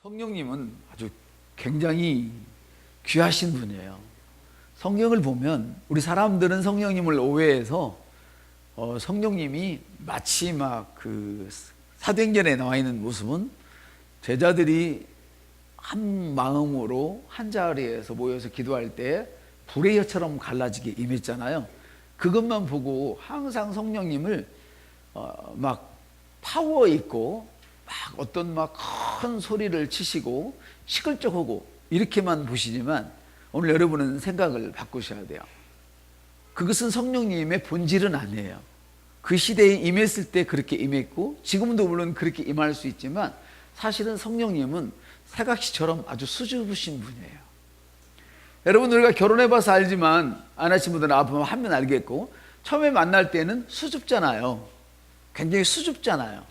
성령님은 아주 굉장히 귀하신 분이에요. 성경을 보면 우리 사람들은 성령님을 오해해서 성령님이 마치 막 그 사도행전에 나와 있는 모습은 제자들이 한 마음으로 한 자리에서 모여서 기도할 때 불의 혀처럼 갈라지게 임했잖아요. 그것만 보고 항상 성령님을 막 파워 있고 막 어떤 막 큰 소리를 치시고 시끌적하고 이렇게만 보시지만 오늘 여러분은 생각을 바꾸셔야 돼요. 그것은 성령님의 본질은 아니에요. 그 시대에 임했을 때 그렇게 임했고 지금도 물론 그렇게 임할 수 있지만 사실은 성령님은 새각시처럼 아주 수줍으신 분이에요. 여러분 우리가 결혼해봐서 알지만 안 하신 분들은 앞으로 하면 알겠고 처음에 만날 때는 수줍잖아요. 굉장히 수줍잖아요.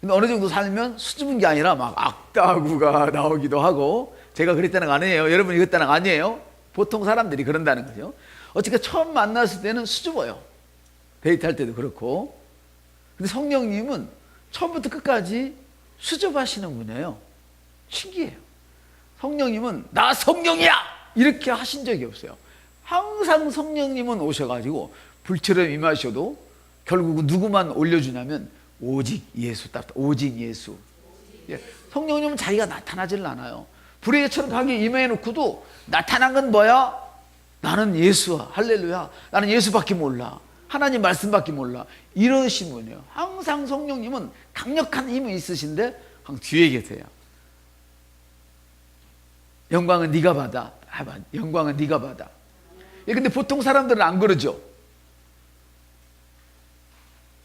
근데 어느 정도 살면 수줍은 게 아니라 막 악다구가 나오기도 하고 제가 그랬다는 거 아니에요. 여러분이 그랬다는 거 아니에요. 보통 사람들이 그런다는 거죠. 어쨌든 처음 만났을 때는 수줍어요. 데이트할 때도 그렇고. 근데 성령님은 처음부터 끝까지 수줍하시는 분이에요. 신기해요. 성령님은 나 성령이야! 이렇게 하신 적이 없어요. 항상 성령님은 오셔가지고 불처럼 임하셔도 결국은 누구만 올려주냐면 오직 예수 따라 오직 예수. 성령님은 자기가 나타나질 않아요. 불의 혀처럼 가게 임해놓고도 나타난 건 뭐야? 나는 예수야. 할렐루야. 나는 예수밖에 몰라. 하나님 말씀밖에 몰라. 이러신 분이에요. 항상 성령님은 강력한 힘이 있으신데 항상 뒤에 계세요. 영광은 네가 받아. 영광은 네가 받아. 근데 보통 사람들은 안 그러죠.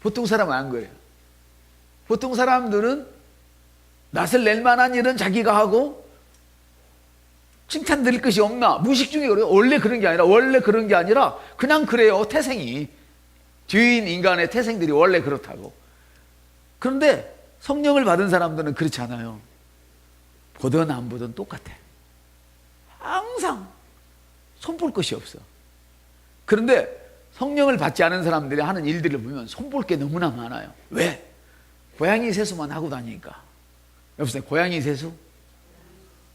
보통 사람은 안 그래요. 보통 사람들은 낯을 낼 만한 일은 자기가 하고 칭찬 드릴 것이 없나? 무의식 중에 그래요. 원래 그런 게 아니라 그냥 그래요. 태생이. 죄인 인간의 태생들이 원래 그렇다고. 그런데 성령을 받은 사람들은 그렇지 않아요. 보든 안 보든 똑같아. 항상 손볼 것이 없어. 그런데 성령을 받지 않은 사람들이 하는 일들을 보면 손볼 게 너무나 많아요. 왜? 고양이 세수만 하고 다니니까. 여보세요? 고양이 세수?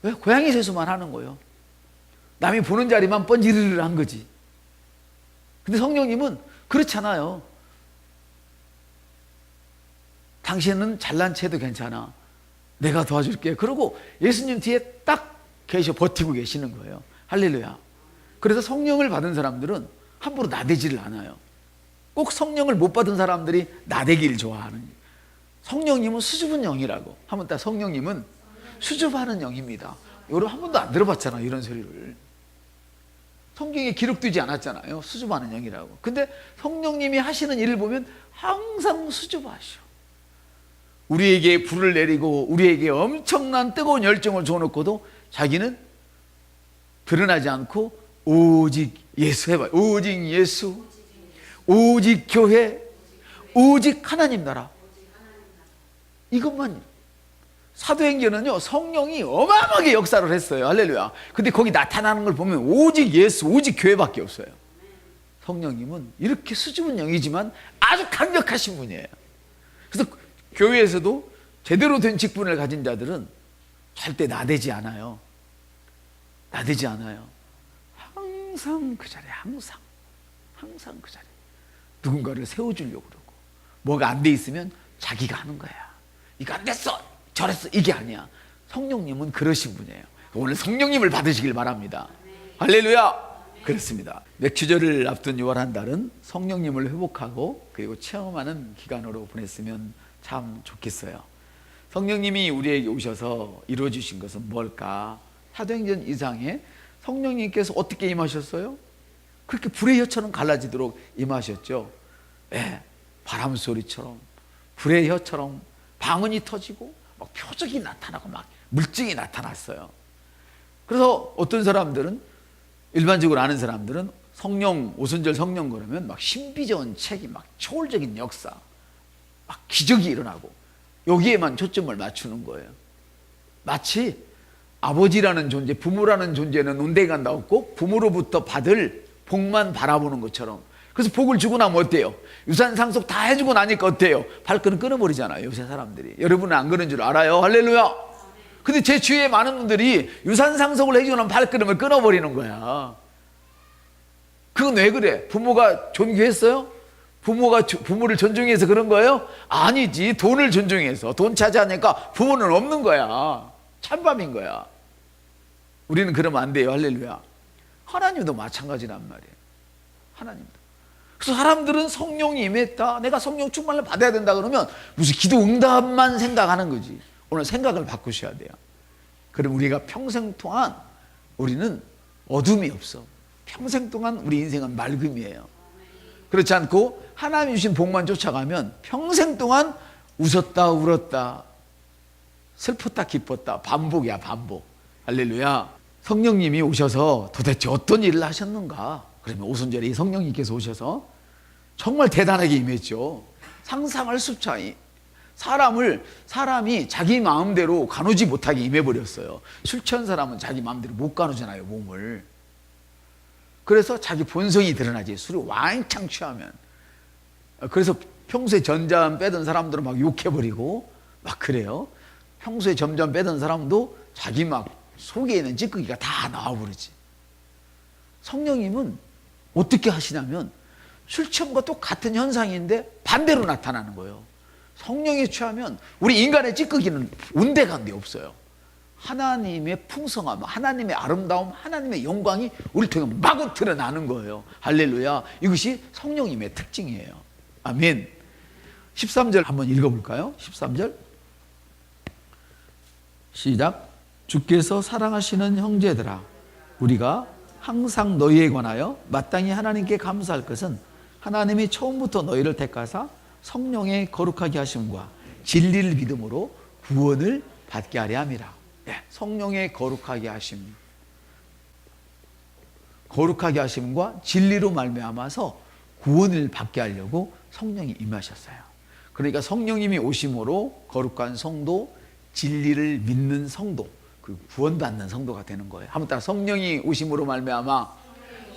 왜? 고양이 세수만 하는 거예요. 남이 보는 자리만 뻔지르르 한 거지. 근데 성령님은 그렇잖아요. 당신은 잘난 체도 괜찮아. 내가 도와줄게. 그러고 예수님 뒤에 딱 계셔 버티고 계시는 거예요. 할렐루야. 그래서 성령을 받은 사람들은 함부로 나대지를 않아요. 꼭 성령을 못 받은 사람들이 나대기를 좋아하는. 성령님은 수줍은 영이라고. 한번 딱 성령님은 수줍어하는 영입니다. 여러분 한 번도 안 들어봤잖아요. 이런 소리를. 성경에 기록되지 않았잖아요. 수줍어하는 영이라고. 근데 성령님이 하시는 일을 보면 항상 수줍어하셔. 우리에게 불을 내리고 우리에게 엄청난 뜨거운 열정을 줘놓고도 자기는 드러나지 않고 오직 예수 해봐요. 오직 예수, 오직 교회, 오직 하나님 나라. 이것만. 사도행전은요 성령이 어마어마하게 역사를 했어요. 할렐루야. 근데 거기 나타나는 걸 보면 오직 예수, 오직 교회밖에 없어요. 성령님은 이렇게 수줍은 영이지만 아주 강력하신 분이에요. 그래서 교회에서도 제대로 된 직분을 가진 자들은 절대 나대지 않아요. 나대지 않아요. 항상 그 자리에 항상 그 자리에 누군가를 세워주려고 그러고 뭐가 안 돼 있으면 자기가 하는 거야. 이거 안 됐어 저랬어 이게 아니야. 성령님은 그러신 분이에요. 오늘 성령님을 받으시길 바랍니다. 할렐루야. 그렇습니다. 맥주절을 앞둔 6월 한 달은 성령님을 회복하고 그리고 체험하는 기간으로 보냈으면 참 좋겠어요. 성령님이 우리에게 오셔서 이루어주신 것은 뭘까? 사도행전 2장에 성령님께서 어떻게 임하셨어요? 그렇게 불의 혀처럼 갈라지도록 임하셨죠. 바람 소리처럼 불의 혀처럼 방언이 터지고 막 표적이 나타나고 막 물증이 나타났어요. 그래서 어떤 사람들은 일반적으로 아는 사람들은 성령 오순절 성령 그러면 막 신비적인 책이 막 초월적인 역사 막 기적이 일어나고 여기에만 초점을 맞추는 거예요. 마치 아버지라는 존재, 부모라는 존재는 온데간다 없고 부모로부터 받을 복만 바라보는 것처럼. 그래서 복을 주고 나면 어때요? 유산 상속 다 해주고 나니까 어때요? 발끈을 끊어버리잖아요. 요새 사람들이. 여러분은 안 그런 줄 알아요. 할렐루야. 근데 제 주위에 많은 분들이 유산 상속을 해주고 나면 발걸음을 끊어버리는 거야. 그건 왜 그래? 부모가 존귀했어요? 부모가 부모를 존중해서 그런 거예요? 아니지. 돈을 존중해서. 돈 차지하니까 부모는 없는 거야. 찬밥인 거야. 우리는 그러면 안 돼요. 할렐루야. 하나님도 마찬가지란 말이에요. 하나님도. 그래서 사람들은 성령이 임했다, 내가 성령 충만을 받아야 된다 그러면 무슨 기도 응답만 생각하는 거지. 오늘 생각을 바꾸셔야 돼요. 그럼 우리가 평생 동안 우리는 어둠이 없어. 평생 동안 우리 인생은 맑음이에요. 그렇지 않고 하나님 주신 복만 쫓아가면 평생 동안 웃었다 울었다 슬펐다 기뻤다 반복이야, 반복. 할렐루야. 성령님이 오셔서 도대체 어떤 일을 하셨는가? 그러면 오순절에 성령님께서 오셔서 정말 대단하게 임했죠. 상상할 수 차이. 사람이 자기 마음대로 가누지 못하게 임해버렸어요. 술 취한 사람은 자기 마음대로 못 가누잖아요, 몸을. 그래서 자기 본성이 드러나지, 술을 왕창 취하면. 그래서 평소에 전잠 빼던 사람들은 막 욕해버리고 막 그래요. 평소에 점점 빼던 사람도 자기 막 속에 있는 찌꺼기가 다 나와버리지. 성령님은 어떻게 하시냐면 술 취함과 똑같은 현상인데 반대로 나타나는 거예요. 성령이 취하면 우리 인간의 찌꺼기는 온데간데 없어요. 하나님의 풍성함, 하나님의 아름다움, 하나님의 영광이 우리 통해 마구 드러나는 거예요. 할렐루야. 이것이 성령님의 특징이에요. 아멘. 13절 한번 읽어볼까요? 13절 시작. 주께서 사랑하시는 형제들아, 우리가 항상 너희에 관하여 마땅히 하나님께 감사할 것은 하나님이 처음부터 너희를 택하사 성령의 거룩하게 하심과 진리를 믿음으로 구원을 받게 하려 함이라. 성령의 거룩하게 하심, 거룩하게 하심과 진리로 말미암아서 구원을 받게 하려고 성령이 임하셨어요. 그러니까 성령님이 오심으로 거룩한 성도, 진리를 믿는 성도, 그 구원받는 성도가 되는 거예요. 한번 따라, 성령이 오심으로 말미암아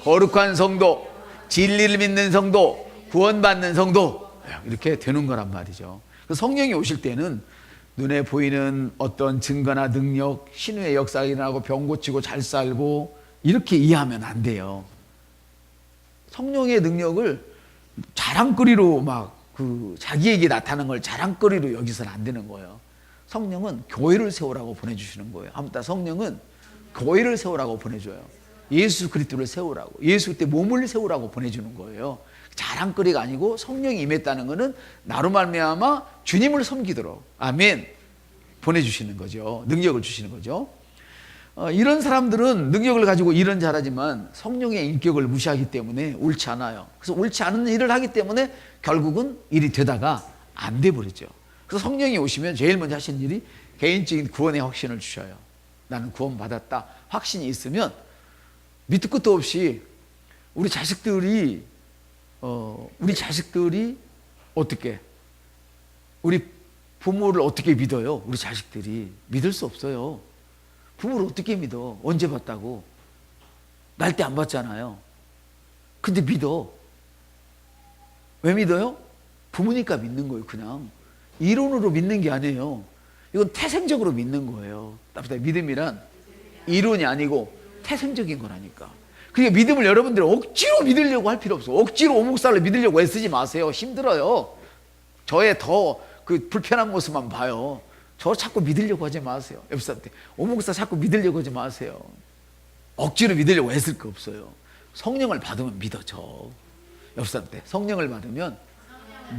거룩한 성도, 진리를 믿는 성도, 구원받는 성도, 이렇게 되는 거란 말이죠. 성령이 오실 때는 눈에 보이는 어떤 증거나 능력, 신유의 역사가 일어나고 병 고치고 잘 살고 이렇게 이해하면 안 돼요. 성령의 능력을 자랑거리로 막 자기에게 나타나는 걸 자랑거리로 여기서는 안 되는 거예요. 성령은 교회를 세우라고 보내주시는 거예요. 아무튼 성령은 교회를 세우라고 보내줘요. 예수 그리스도를 세우라고, 예수 그때 몸을 세우라고 보내주는 거예요. 자랑거리가 아니고 성령이 임했다는 것은 나로 말미암아 주님을 섬기도록, 아멘, 보내주시는 거죠. 능력을 주시는 거죠. 이런 사람들은 능력을 가지고 일은 잘하지만 성령의 인격을 무시하기 때문에 옳지 않아요. 그래서 옳지 않은 일을 하기 때문에 결국은 일이 되다가 안 돼버리죠. 그래서 성령이 오시면 제일 먼저 하시는 일이 개인적인 구원의 확신을 주셔요. 나는 구원받았다 확신이 있으면 밑도 끝도 없이 우리 자식들이 어떻게, 우리 부모를 어떻게 믿어요? 우리 자식들이 믿을 수 없어요. 부모를 어떻게 믿어? 언제 봤다고? 날 때 안 봤잖아요. 근데 믿어. 왜 믿어요? 부모니까 믿는 거예요. 그냥 이론으로 믿는 게 아니에요. 이건 태생적으로 믿는 거예요. 믿음이란 이론이 아니고 태생적인 거라니까. 그러니까 믿음을 여러분들이 억지로 믿으려고 할 필요 없어. 억지로 오목살로 믿으려고 애쓰지 마세요. 힘들어요. 저의 더 그 불편한 모습만 봐요. 저 자꾸 믿으려고 하지 마세요. 옆 사람한테 오목살 자꾸 믿으려고 하지 마세요. 억지로 믿으려고 애쓸 거 없어요. 성령을 받으면 믿어져. 옆 사람한테 성령을 받으면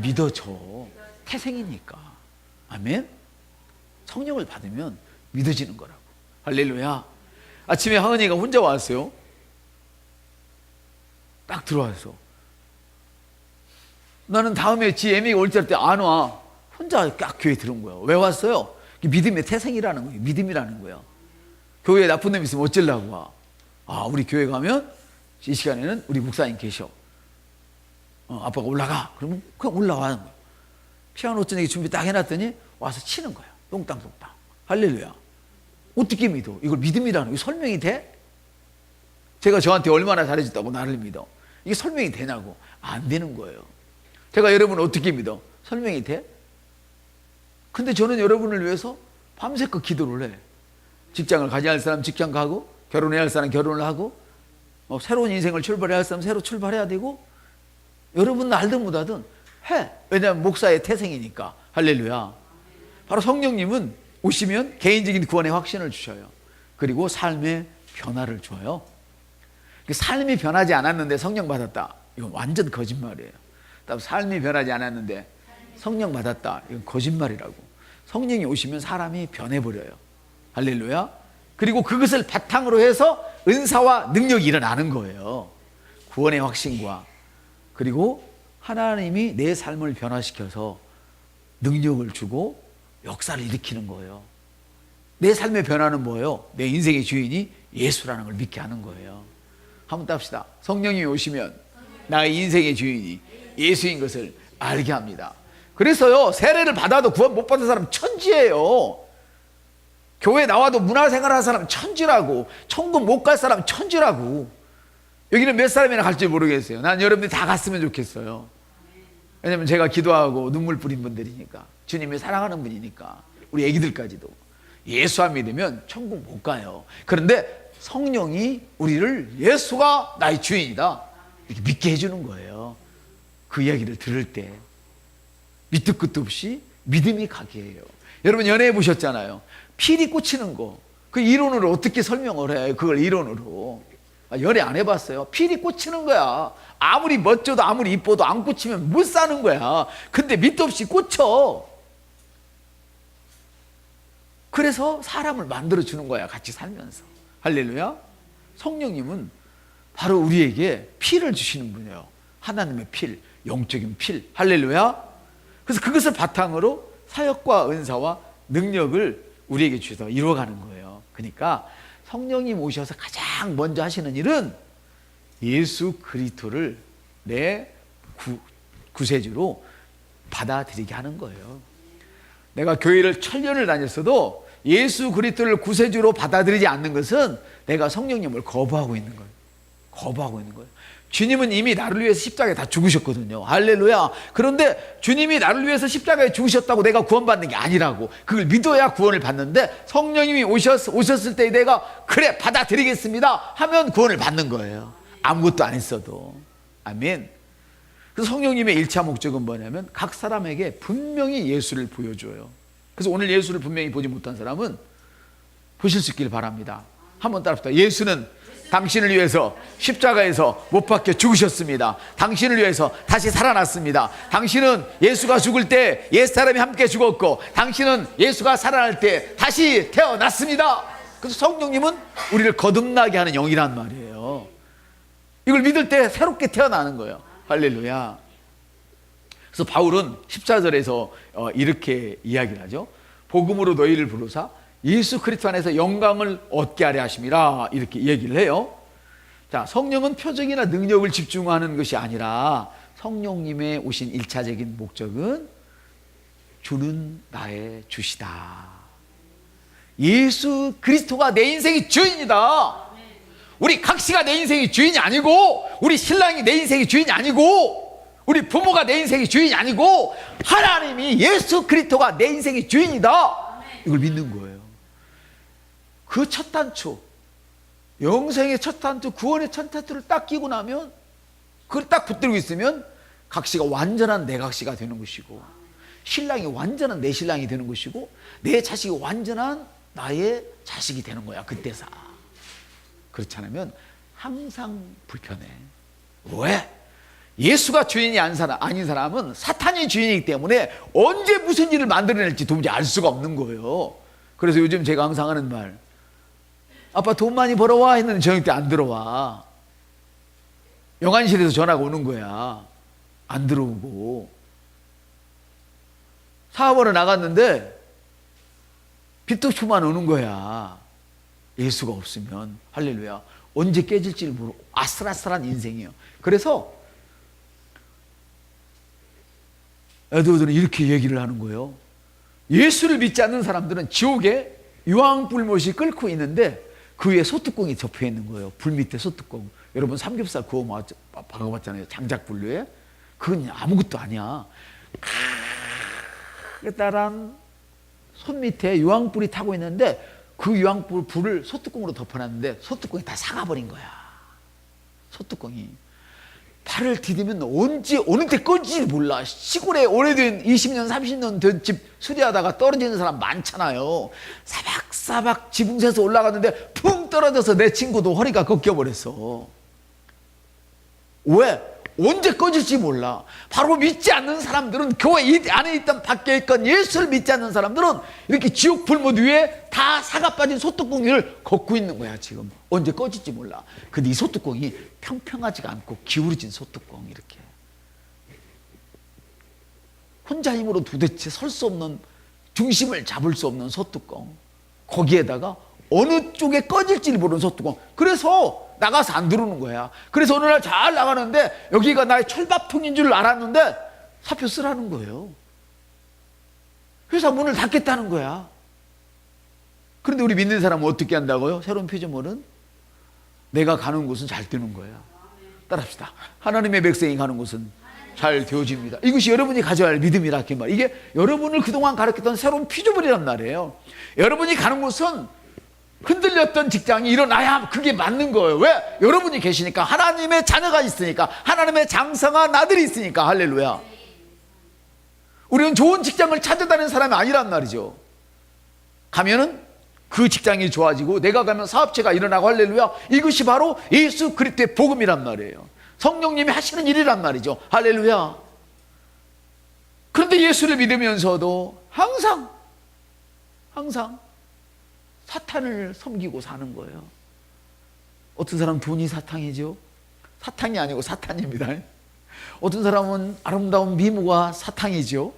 믿어져. 태생이니까. 아멘. 성령을 받으면 믿어지는 거라고. 할렐루야. 아침에 하은이가 혼자 왔어요. 딱 들어와서 나는 다음에 지 애미가 올 때 안 와. 혼자 딱 교회에 들어온 거예요. 왜 왔어요? 믿음의 태생이라는 거예요. 믿음이라는 거예요. 교회에 나쁜 놈 있으면 어쩌려고 와. 아, 우리 교회 가면 이 시간에는 우리 목사님 계셔. 아빠가 올라가. 그러면 그냥 올라와는 거예요. 피아노 저녁에 준비 딱 해놨더니 와서 치는 거예요. 똥땅똥땅. 할렐루야. 어떻게 믿어? 이걸 믿음이라는 거 설명이 돼? 제가 저한테 얼마나 잘해줬다고 나를 믿어? 이게 설명이 되냐고. 안 되는 거예요. 제가 여러분을 어떻게 믿어? 설명이 돼? 근데 저는 여러분을 위해서 밤새껏 기도를 해. 직장을 가져야 할 사람 직장 가고, 결혼해야 할 사람 결혼을 하고, 새로운 인생을 출발해야 할 사람 새로 출발해야 되고, 여러분 날든 못하든 해. 왜냐하면 목사의 태생이니까. 할렐루야. 바로 성령님은 오시면 개인적인 구원의 확신을 주셔요. 그리고 삶의 변화를 줘요. 삶이 변하지 않았는데 성령 받았다, 이건 완전 거짓말이에요. 삶이 변하지 않았는데 성령 받았다, 이건 거짓말이라고. 성령이 오시면 사람이 변해버려요. 할렐루야. 그리고 그것을 바탕으로 해서 은사와 능력이 일어나는 거예요. 구원의 확신과, 그리고 하나님이 내 삶을 변화시켜서 능력을 주고 역사를 일으키는 거예요. 내 삶의 변화는 뭐예요? 내 인생의 주인이 예수라는 걸 믿게 하는 거예요. 한번 답시다. 성령이 오시면 나의 인생의 주인이 예수인 것을 알게 합니다. 그래서요, 세례를 받아도 구원 못 받은 사람 천지예요. 교회 나와도 문화생활 하는 사람 천지라고. 천국 못 갈 사람 천지라고. 여기는 몇 사람이나 갈지 모르겠어요. 난 여러분들이 다 갔으면 좋겠어요. 왜냐면 제가 기도하고 눈물 뿌린 분들이니까, 주님이 사랑하는 분이니까. 우리 애기들까지도 예수 안 믿으면 천국 못 가요. 그런데 성령이 우리를 예수가 나의 주인이다 이렇게 믿게 해주는 거예요. 그 이야기를 들을 때 밑도 끝도 없이 믿음이 가게 해요. 여러분 연애해 보셨잖아요. 필이 꽂히는 거, 그 이론으로 어떻게 설명을 해? 그걸 이론으로. 연애 안 해봤어요? 필이 꽂히는 거야. 아무리 멋져도 아무리 이뻐도 안 꽂히면 못 사는 거야. 근데 밑도 없이 꽂혀. 그래서 사람을 만들어주는 거야, 같이 살면서. 할렐루야. 성령님은 바로 우리에게 피를 주시는 분이에요. 하나님의 필, 영적인 필. 할렐루야. 그래서 그것을 바탕으로 사역과 은사와 능력을 우리에게 주셔서 이루어가는 거예요. 그러니까 성령님 오셔서 가장 먼저 하시는 일은 예수 그리스도를 내 구세주로 받아들이게 하는 거예요. 내가 교회를 천년을 다녔어도 예수 그리스도를 구세주로 받아들이지 않는 것은 내가 성령님을 거부하고 있는 거예요. 거부하고 있는 거예요. 주님은 이미 나를 위해서 십자가에 다 죽으셨거든요. 할렐루야. 그런데 주님이 나를 위해서 십자가에 죽으셨다고 내가 구원받는 게 아니라고. 그걸 믿어야 구원을 받는데, 성령님이 오셨을 때 내가 그래 받아들이겠습니다 하면 구원을 받는 거예요. 아무것도 안 했어도. 아멘. 그래서 성령님의 1차 목적은 뭐냐면 각 사람에게 분명히 예수를 보여줘요. 그래서 오늘 예수를 분명히 보지 못한 사람은 보실 수 있길 바랍니다. 한번 따라합시다. 예수는 당신을 위해서 십자가에서 못 박혀 죽으셨습니다. 당신을 위해서 다시 살아났습니다. 당신은 예수가 죽을 때 옛사람이 함께 죽었고, 당신은 예수가 살아날 때 다시 태어났습니다. 그래서 성령님은 우리를 거듭나게 하는 영이란 말이에요. 이걸 믿을 때 새롭게 태어나는 거예요. 할렐루야. 그래서 바울은 14절에서 이렇게 이야기를 하죠. 복음으로 너희를 부르사 예수 그리스도 안에서 영광을 얻게 하려 하심이라, 이렇게 얘기를 해요. 자, 성령은 표적이나 능력을 집중하는 것이 아니라 성령님의 오신 1차적인 목적은 주는 나의 주시다. 예수 그리스도가 내 인생의 주인이다. 우리 각시가 내 인생의 주인이 아니고, 우리 신랑이 내 인생의 주인이 아니고, 우리 부모가 내 인생의 주인이 아니고, 하나님이 예수 그리스도가 내 인생의 주인이다. 이걸 믿는 거예요. 그 첫 단추, 영생의 첫 단추, 구원의 첫 단추를 딱 끼고 나면, 그걸 딱 붙들고 있으면 각시가 완전한 내 각시가 되는 것이고, 신랑이 완전한 내 신랑이 되는 것이고, 내 자식이 완전한 나의 자식이 되는 거야, 그때사. 그렇지 않으면 항상 불편해. 왜? 예수가 주인이 아닌 사람은 사탄이 주인이기 때문에 언제 무슨 일을 만들어낼지 도무지 알 수가 없는 거예요. 그래서 요즘 제가 항상 하는 말, 아빠 돈 많이 벌어와 했는데 저녁 때 안 들어와. 영안실에서 전화가 오는 거야. 안 들어오고. 사업하러 나갔는데 빚도초만 오는 거야. 예수가 없으면. 할렐루야. 언제 깨질지를 모르고 아슬아슬한 인생이에요. 그래서 에드워드는 이렇게 얘기를 하는 거예요. 예수를 믿지 않는 사람들은 지옥에 유황불못이 끓고 있는데 그 위에 소뚜껑이 접혀 있는 거예요. 불 밑에 소뚜껑. 여러분 삼겹살 구워 박아봤잖아요. 장작불로에. 그건 아무것도 아니야. 따란 손 밑에 유황불이 타고 있는데 그 유황불을 소뚜껑으로 덮어놨는데 소뚜껑이 다 사가버린 거야. 소뚜껑이. 발을 디디면 언제 어느 때 꺼질지 몰라. 시골에 오래된 20년 30년 된 집 수리하다가 떨어지는 사람 많잖아요. 사박사박 지붕에서 올라갔는데 풍 떨어져서 내 친구도 허리가 꺾여버렸어. 왜? 언제 꺼질지 몰라. 바로 믿지 않는 사람들은, 교회 안에 있던 밖에 있건 예수를 믿지 않는 사람들은 이렇게 지옥 불못 위에 다 사가 빠진 소뚜껑을 걷고 있는 거야. 지금 언제 꺼질지 몰라. 근데 이 소뚜껑이 평평하지가 않고 기울어진 소뚜껑, 이렇게 혼자 힘으로 도대체 설 수 없는, 중심을 잡을 수 없는 소뚜껑, 거기에다가 어느 쪽에 꺼질지 모르는 소뚜껑. 그래서 나가서 안 들어오는 거야. 그래서 어느 날 잘 나가는데 여기가 나의 철밥통인 줄 알았는데 사표 쓰라는 거예요. 회사 문을 닫겠다는 거야. 그런데 우리 믿는 사람은 어떻게 한다고요? 새로운 피조물은 내가 가는 곳은 잘 되는 거야. 따라합시다. 하나님의 백성이 가는 곳은 잘 되어집니다. 이것이 여러분이 가져야 할 믿음이라 그 말. 이게 여러분을 그동안 가르쳤던 새로운 피조물이란 말이에요. 여러분이 가는 곳은 흔들렸던 직장이 일어나야 그게 맞는 거예요. 왜? 여러분이 계시니까, 하나님의 자녀가 있으니까, 하나님의 장성한 아들이 있으니까. 할렐루야. 우리는 좋은 직장을 찾아다니는 사람이 아니란 말이죠. 가면은 그 직장이 좋아지고 내가 가면 사업체가 일어나고, 할렐루야. 이것이 바로 예수 그리스도의 복음이란 말이에요. 성령님이 하시는 일이란 말이죠. 할렐루야. 그런데 예수를 믿으면서도 항상 사탄을 섬기고 사는 거예요. 어떤 사람은 돈이 사탕이죠. 사탕이 아니고 사탄입니다. 어떤 사람은 아름다운 미모가 사탕이죠.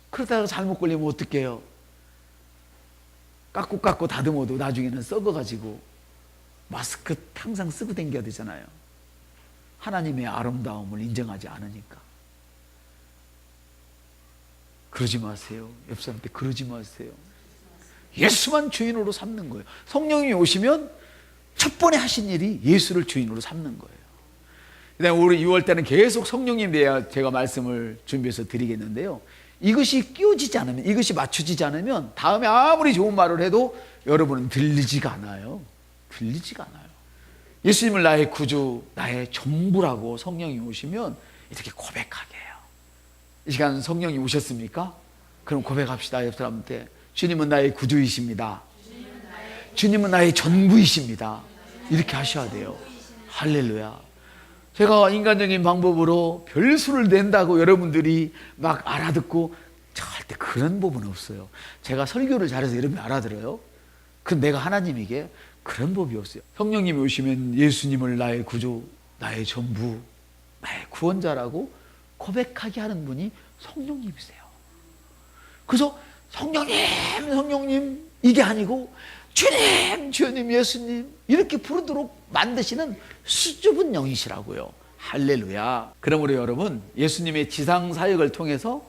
그러다가 잘못 걸리면 어떡해요? 깎고 다듬어도 나중에는 썩어가지고 마스크 항상 쓰고 다녀야 되잖아요. 하나님의 아름다움을 인정하지 않으니까. 그러지 마세요. 옆 사람한테 그러지 마세요. 예수만 주인으로 삼는 거예요. 성령이 오시면 첫 번에 하신 일이 예수를 주인으로 삼는 거예요. 그다음에 올해 6월 때는 계속 성령님 대해 제가 말씀을 준비해서 드리겠는데요. 이것이 끼워지지 않으면, 이것이 맞춰지지 않으면 다음에 아무리 좋은 말을 해도 여러분은 들리지가 않아요. 들리지가 않아요. 예수님을 나의 구주, 나의 전부라고 성령이 오시면 이렇게 고백하게 해요. 이 시간 성령이 오셨습니까? 그럼 고백합시다. 옆 사람한테. 주님은 나의 구주이십니다. 주님은 나의 전부이십니다. 이렇게 하셔야 돼요. 할렐루야. 제가 인간적인 방법으로 별수를 낸다고 여러분들이 막 알아듣고, 절대 그런 법은 없어요. 제가 설교를 잘해서 여러분이 알아들어요. 그럼 내가 하나님에게 그런 법이 없어요. 성령님이 오시면 예수님을 나의 구주, 나의 전부, 나의 구원자라고 고백하게 하는 분이 성령님이세요. 그래서 성령님 이게 아니고 주님, 주님, 예수님 이렇게 부르도록 만드시는 수줍은 영이시라고요. 할렐루야. 그러므로 여러분, 예수님의 지상사역을 통해서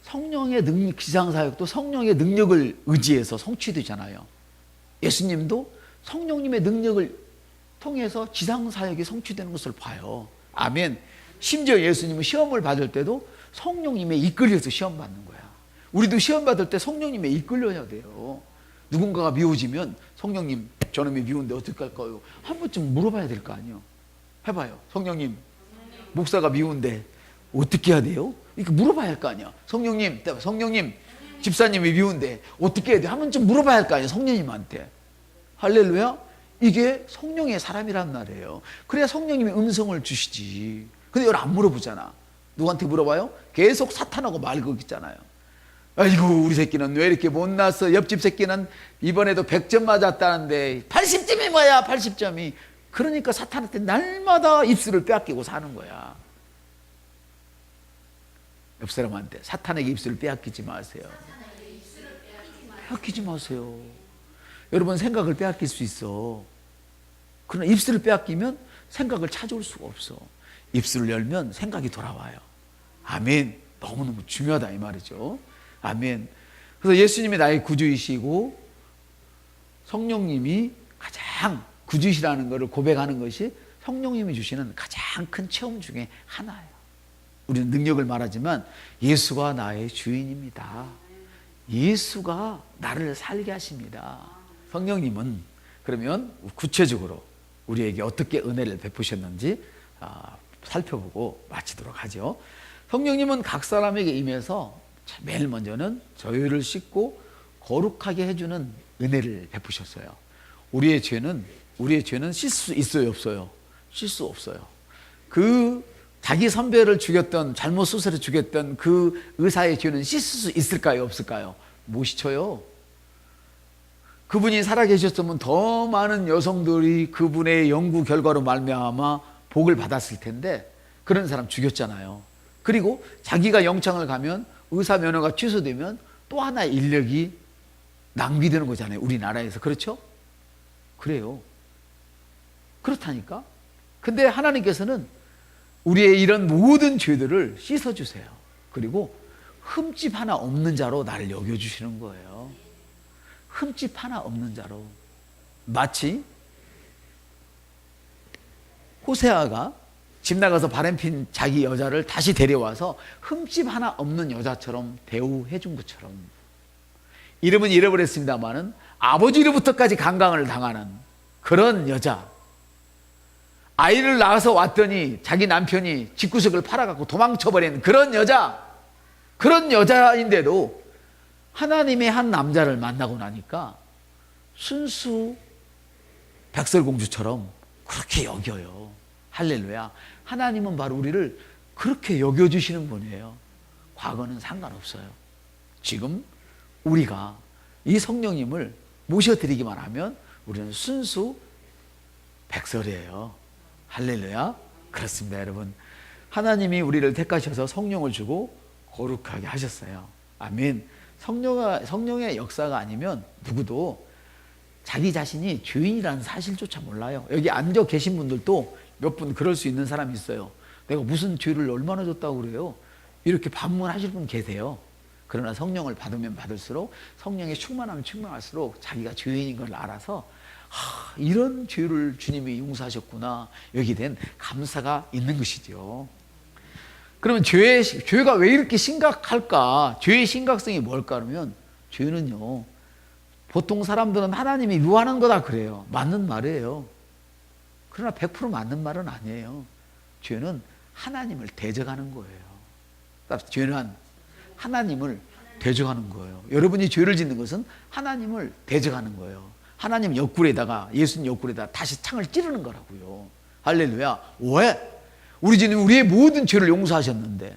성령의 능력, 지상사역도 성령의 능력을 의지해서 성취되잖아요. 예수님도 성령님의 능력을 통해서 지상사역이 성취되는 것을 봐요. 아멘. 심지어 예수님은 시험을 받을 때도 성령님의 이끌려서 시험 받는 거야. 우리도 시험 받을 때 성령님의 이끌려야 돼요. 누군가가 미워지면 성령님, 저놈이 미운데 어떻게 할까요? 한 번쯤 물어봐야 될 거 아니에요. 해봐요. 성령님, 목사가 미운데 어떻게 해야 돼요? 이렇게 물어봐야 할 거 아니야. 성령님, 집사님이 미운데 어떻게 해야 돼? 한 번쯤 물어봐야 할 거 아니야. 성령님한테. 할렐루야. 이게 성령의 사람이란 말이에요. 그래야 성령님이 음성을 주시지. 근데 이걸 안 물어보잖아. 누구한테 물어봐요? 계속 사탄하고 말 걸겠잖아요. 아이고, 우리 새끼는 왜 이렇게 못났어? 옆집 새끼는 이번에도 100점 맞았다는데 80점이 뭐야? 80점이. 그러니까 사탄한테 날마다 입술을 빼앗기고 사는 거야. 옆 사람한테 사탄에게 입술을 빼앗기지 마세요. 빼앗기지 마세요. 여러분, 생각을 빼앗길 수 있어. 그러나 입술을 빼앗기면 생각을 찾아올 수가 없어. 입술을 열면 생각이 돌아와요. 아멘. 너무너무 중요하다 이 말이죠. 아멘. 그래서 예수님이 나의 구주이시고 성령님이 가장 구주이시라는 것을 고백하는 것이 성령님이 주시는 가장 큰 체험 중에 하나예요. 우리는 능력을 말하지만 예수가 나의 주인입니다. 예수가 나를 살게 하십니다. 성령님은 그러면 구체적으로 우리에게 어떻게 은혜를 베푸셨는지 살펴보고 마치도록 하죠. 성령님은 각 사람에게 임해서 맨 먼저는 저희를 씻고 거룩하게 해주는 은혜를 베푸셨어요. 우리의 죄는 씻을 수 있어요, 없어요? 씻을 수 없어요. 그 자기 선배를 죽였던, 잘못 수술해 죽였던 그 의사의 죄는 씻을 수 있을까요, 없을까요? 못 씻어요. 그분이 살아계셨으면 더 많은 여성들이 그분의 연구 결과로 말미암아 복을 받았을 텐데 그런 사람 죽였잖아요. 그리고 자기가 영창을 가면 의사 면허가 취소되면 또 하나의 인력이 낭비되는 거잖아요, 우리나라에서. 그렇죠? 그래요. 그렇다니까. 근데 하나님께서는 우리의 이런 모든 죄들을 씻어주세요. 그리고 흠집 하나 없는 자로 나를 여겨주시는 거예요. 흠집 하나 없는 자로. 마치 호세아가 집 나가서 바람핀 자기 여자를 다시 데려와서 흠집 하나 없는 여자처럼 대우해 준 것처럼, 이름은 잃어버렸습니다마는 아버지로부터까지 강간을 당하는 그런 여자, 아이를 낳아서 왔더니 자기 남편이 집구석을 팔아갖고 도망쳐버린 그런 여자, 그런 여자인데도 하나님의 한 남자를 만나고 나니까 순수 백설공주처럼 그렇게 여겨요. 할렐루야. 하나님은 바로 우리를 그렇게 여겨주시는 분이에요. 과거는 상관없어요. 지금 우리가 이 성령님을 모셔드리기만 하면 우리는 순수 백설이에요. 할렐루야. 그렇습니다, 여러분. 하나님이 우리를 택하셔서 성령을 주고 거룩하게 하셨어요. 아멘. 성령의 역사가 아니면 누구도 자기 자신이 죄인이라는 사실조차 몰라요. 여기 앉아 계신 분들도 몇 분 그럴 수 있는 사람이 있어요. 내가 무슨 죄를 얼마나 줬다고 그래요? 이렇게 반문하실 분 계세요. 그러나 성령을 받으면 받을수록, 성령의 충만하면 충만할수록 자기가 죄인인 걸 알아서 이런 죄를 주님이 용서하셨구나, 여기 된 감사가 있는 것이죠. 그러면 죄가 왜 이렇게 심각할까? 죄의 심각성이 뭘까? 그러면 죄는요, 보통 사람들은 하나님이 유하는 거다 그래요. 맞는 말이에요. 그러나 100% 맞는 말은 아니에요. 죄는 하나님을 대적하는 거예요. 죄는 하나님을 대적하는 거예요. 여러분이 죄를 짓는 것은 하나님을 대적하는 거예요. 하나님 옆구리에다가, 예수님 옆구리에다가 다시 창을 찌르는 거라고요. 할렐루야. 왜? 우리 주님 우리의 모든 죄를 용서하셨는데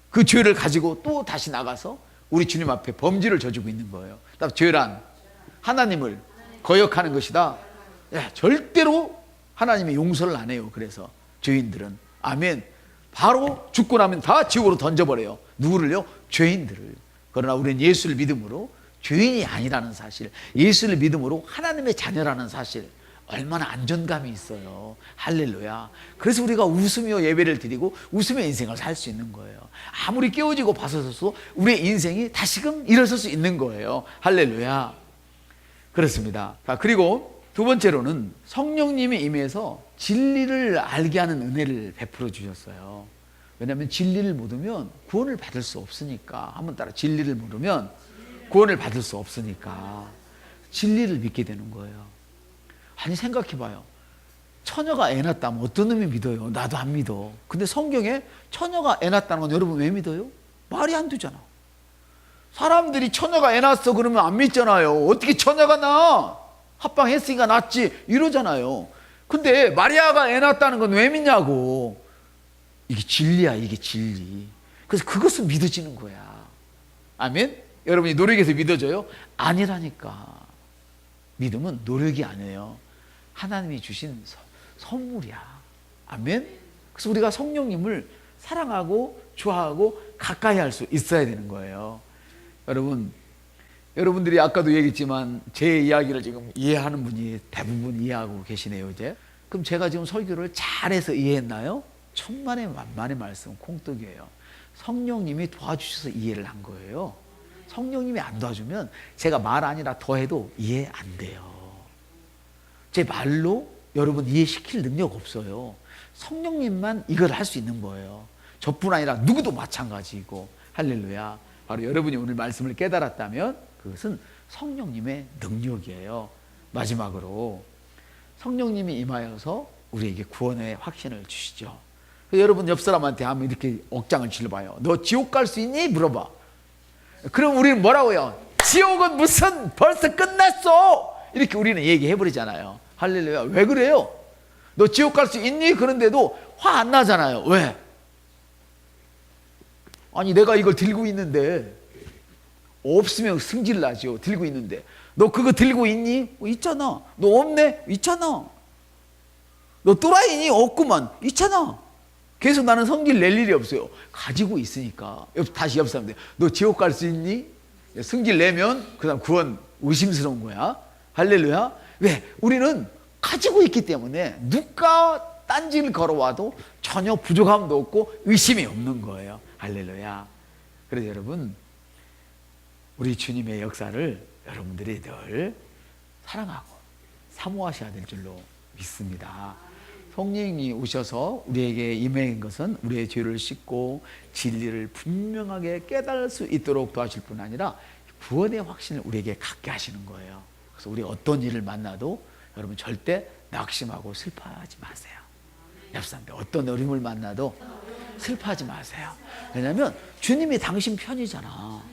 그 죄를 가지고 또 다시 나가서 우리 주님 앞에 범죄를 저지르고 있는 거예요. 죄란 하나님을 거역하는 것이다. 절대로 하나님이 용서를 안 해요. 그래서 죄인들은, 아멘, 바로 죽고 나면 다 지옥으로 던져버려요. 누구를요? 죄인들을. 그러나 우리는 예수를 믿음으로 죄인이 아니라는 사실, 예수를 믿음으로 하나님의 자녀라는 사실, 얼마나 안전감이 있어요. 할렐루야. 그래서 우리가 웃으며 예배를 드리고 웃으며 인생을 살 수 있는 거예요. 아무리 깨어지고 벗어서도 우리의 인생이 다시금 일어설 수 있는 거예요. 할렐루야. 그렇습니다. 그리고 두 번째로는 성령님이 임해서 진리를 알게 하는 은혜를 베풀어 주셨어요. 왜냐하면 진리를 모르면 구원을 받을 수 없으니까. 한번 따라, 진리를 모르면 구원을 받을 수 없으니까 진리를 믿게 되는 거예요. 아니, 생각해봐요. 처녀가 애 낳았다면 어떤 놈이 믿어요? 나도 안 믿어. 근데 성경에 처녀가 애 낳았다는 건 여러분 왜 믿어요? 말이 안 되잖아. 사람들이 처녀가 애 낳았어 그러면 안 믿잖아요. 어떻게 처녀가 낳아? 합방했으니까 낳지 이러잖아요. 근데 마리아가 애 낳았다는 건 왜 믿냐고. 이게 진리야, 이게 진리. 그래서 그것은 믿어지는 거야. 아멘? 여러분이 노력해서 믿어져요? 아니라니까. 믿음은 노력이 아니에요. 하나님이 주신 선물이야. 아멘? 그래서 우리가 성령님을 사랑하고 좋아하고 가까이 할 수 있어야 되는 거예요. 여러분들이 아까도 얘기했지만 제 이야기를 지금 이해하는 분이 대부분 이해하고 계시네요, 이제. 그럼 제가 지금 설교를 잘해서 이해했나요? 천만의 만만의 말씀, 콩떡이에요. 성령님이 도와주셔서 이해를 한 거예요. 성령님이 안 도와주면 제가 말 아니라 더해도 이해 안 돼요. 제 말로 여러분 이해시킬 능력 없어요. 성령님만 이걸 할 수 있는 거예요. 저뿐 아니라 누구도 마찬가지고. 할렐루야. 바로 여러분이 오늘 말씀을 깨달았다면 그것은 성령님의 능력이에요. 마지막으로 성령님이 임하여서 우리에게 구원의 확신을 주시죠. 여러분 옆 사람한테 한번 이렇게 억장을 질러봐요. 너 지옥 갈 수 있니? 물어봐. 그럼 우리는 뭐라고요? 지옥은 무슨 벌써 끝났어! 이렇게 우리는 얘기해버리잖아요. 할렐루야. 왜 그래요? 너 지옥 갈 수 있니? 그런데도 화 안 나잖아요. 왜? 아니 내가 이걸 들고 있는데 없으면 승질 나죠. 들고 있는데 너 그거 들고 있니? 있잖아. 너 없네? 있잖아. 너 또라이니? 없구만. 있잖아. 그래서 나는 성질 낼 일이 없어요. 가지고 있으니까. 다시 옆 사람한테 너 지옥 갈 수 있니? 승질 내면 그 다음 구원 의심스러운 거야. 할렐루야. 왜? 우리는 가지고 있기 때문에 누가 딴지를 걸어와도 전혀 부족함도 없고 의심이 없는 거예요. 할렐루야. 그래서 여러분 우리 주님의 역사를 여러분들이 늘 사랑하고 사모하셔야 될 줄로 믿습니다. 성령이 오셔서 우리에게 임한 것은 우리의 죄를 씻고 진리를 분명하게 깨달을 수 있도록 도와줄 뿐 아니라 구원의 확신을 우리에게 갖게 하시는 거예요. 그래서 우리 어떤 일을 만나도 여러분 절대 낙심하고 슬퍼하지 마세요. 옆 사람들 어떤 어려움을 만나도 슬퍼하지 마세요. 왜냐하면 주님이 당신 편이잖아.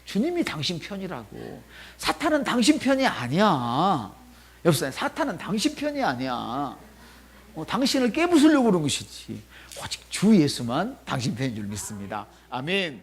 주님이 당신 편이라고. 사탄은 당신 편이 아니야. 옆 사람 사탄은 당신 편이 아니야. 당신을 깨부수려고 그런 것이지. 오직 주 예수만 당신 편인 줄 믿습니다. 아멘.